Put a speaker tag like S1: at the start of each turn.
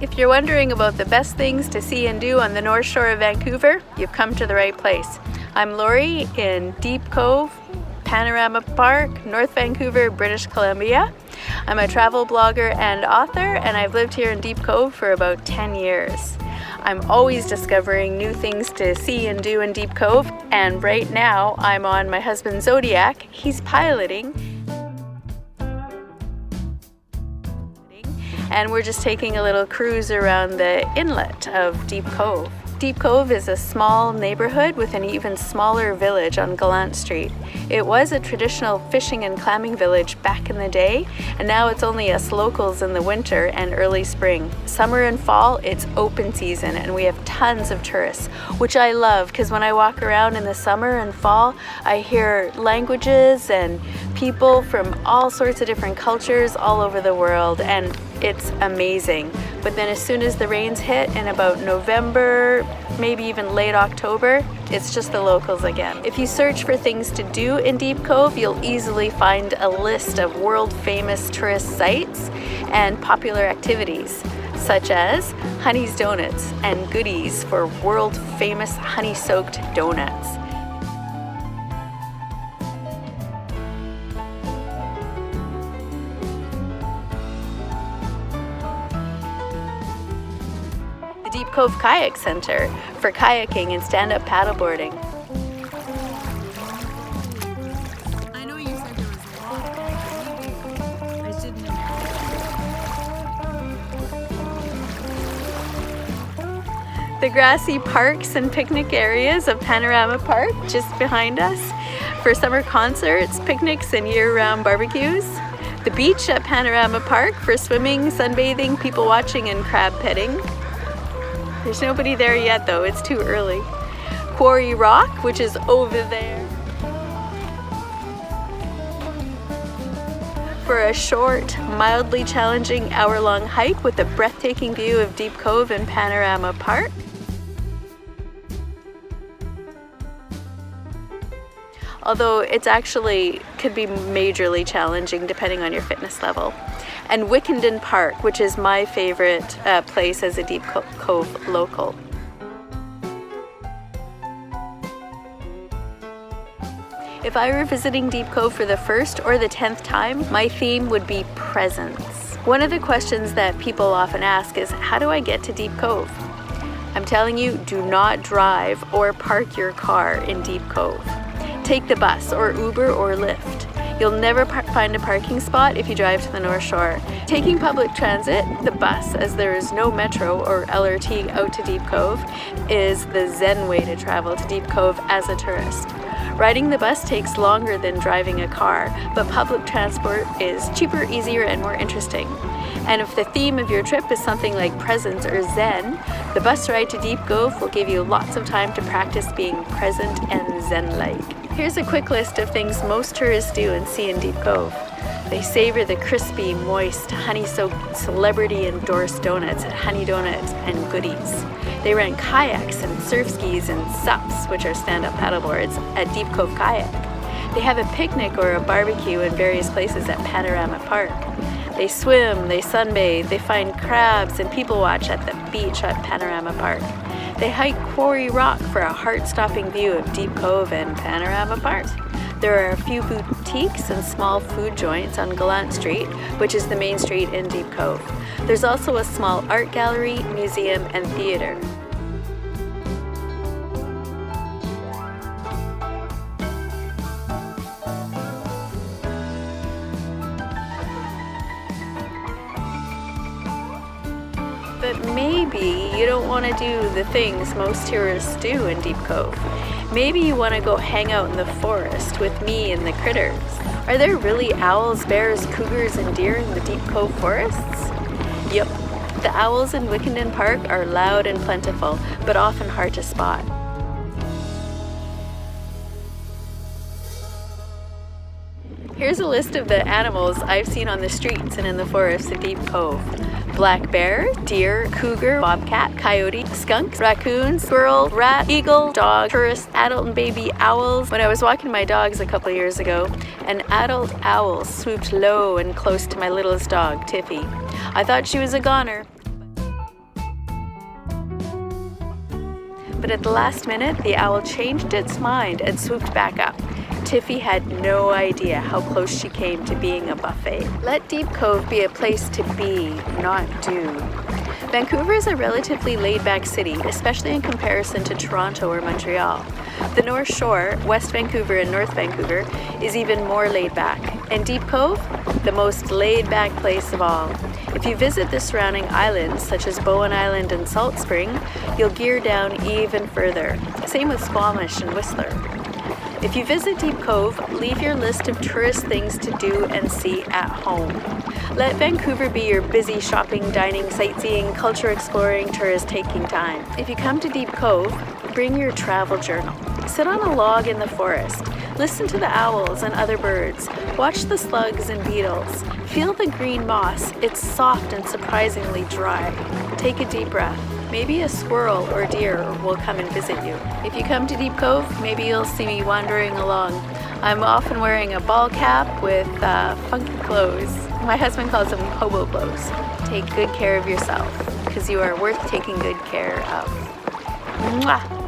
S1: If you're wondering about the best things to see and do on the North Shore of Vancouver, you've come to the right place. I'm Lori in Deep Cove, Panorama Park, North Vancouver, British Columbia. I'm a travel blogger and author, and I've lived here in Deep Cove for about 10 years. I'm always discovering new things to see and do in Deep Cove, and right now I'm on my husband's Zodiac. He's piloting, and we're just taking a little cruise around the inlet of Deep Cove. Deep Cove is a small neighborhood with an even smaller village on Gallant Street. It was a traditional fishing and clamming village back in the day, and now it's only us locals in the winter and early spring. Summer and fall, it's open season, and we have tons of tourists, which I love because when I walk around in the summer and fall, I hear languages and people from all sorts of different cultures all over the world, and it's amazing. But then as soon as the rains hit in about November, maybe even late October, it's just the locals again. If you search for things to do in Deep Cove, you'll easily find a list of world famous tourist sites and popular activities, such as Honey's Donuts and goodies for world famous honey-soaked donuts. Deep Cove Kayak Center for kayaking and stand-up paddleboarding.
S2: I know you said there was a lot, but I didn't know.
S1: The grassy parks and picnic areas of Panorama Park just behind us for summer concerts, picnics, and year-round barbecues. The beach at Panorama Park for swimming, sunbathing, people watching, and crab petting. There's nobody there yet though, it's too early. Quarry Rock, which is over there, for a short, mildly challenging hour-long hike with a breathtaking view of Deep Cove and Panorama Park. Although it's actually could be majorly challenging depending on your fitness level. And Wickenden Park, which is my favorite place as a Deep Cove local. If I were visiting Deep Cove for the first or the 10th time, my theme would be presence. One of the questions that people often ask is, how do I get to Deep Cove? I'm telling you, do not drive or park your car in Deep Cove. Take the bus or Uber or Lyft. You'll never find a parking spot if you drive to the North Shore. Taking public transit, the bus, as there is no metro or LRT out to Deep Cove, is the zen way to travel to Deep Cove as a tourist. Riding the bus takes longer than driving a car, but public transport is cheaper, easier, and more interesting. And if the theme of your trip is something like presence or zen, the bus ride to Deep Cove will give you lots of time to practice being present and zen-like. Here's a quick list of things most tourists do and see in Deep Cove. They savor the crispy, moist, honey-soaked, celebrity-endorsed donuts at Honey Donuts and Goodies. They rent kayaks and surf skis and SUPs, which are stand-up paddleboards, at Deep Cove Kayak. They have a picnic or a barbecue in various places at Panorama Park. They swim, they sunbathe, they find crabs and people watch at the beach at Panorama Park. They hike Quarry Rock for a heart-stopping view of Deep Cove and Panorama Park. There are a few boutiques and small food joints on Gallant Street, which is the main street in Deep Cove. There's also a small art gallery, museum, and theater. But maybe you don't want to do the things most tourists do in Deep Cove. Maybe you want to go hang out in the forest with me and the critters. Are there really owls, bears, cougars, and deer in the Deep Cove forests? Yep. The owls in Wickenden Park are loud and plentiful, but often hard to spot. Here's a list of the animals I've seen on the streets and in the forests of Deep Cove. Black bear, deer, cougar, bobcat, coyote, skunk, raccoon, squirrel, rat, eagle, dog, tourist, adult and baby owls. When I was walking my dogs a couple years ago, an adult owl swooped low and close to my littlest dog, Tiffy. I thought she was a goner. But at the last minute, the owl changed its mind and swooped back up. Tiffy had no idea how close she came to being a buffet. Let Deep Cove be a place to be, not do. Vancouver is a relatively laid-back city, especially in comparison to Toronto or Montreal. The North Shore, West Vancouver and North Vancouver, is even more laid-back. And Deep Cove, the most laid-back place of all. If you visit the surrounding islands, such as Bowen Island and Salt Spring, you'll gear down even further. Same with Squamish and Whistler. If you visit Deep Cove, leave your list of tourist things to do and see at home. Let Vancouver be your busy shopping, dining, sightseeing, culture exploring, tourist taking time. If you come to Deep Cove, bring your travel journal. Sit on a log in the forest. Listen to the owls and other birds. Watch the slugs and beetles. Feel the green moss. It's soft and surprisingly dry. Take a deep breath. Maybe a squirrel or deer will come and visit you. If you come to Deep Cove, maybe you'll see me wandering along. I'm often wearing a ball cap with funky clothes. My husband calls them hobo clothes. Take good care of yourself, because you are worth taking good care of. Mwah!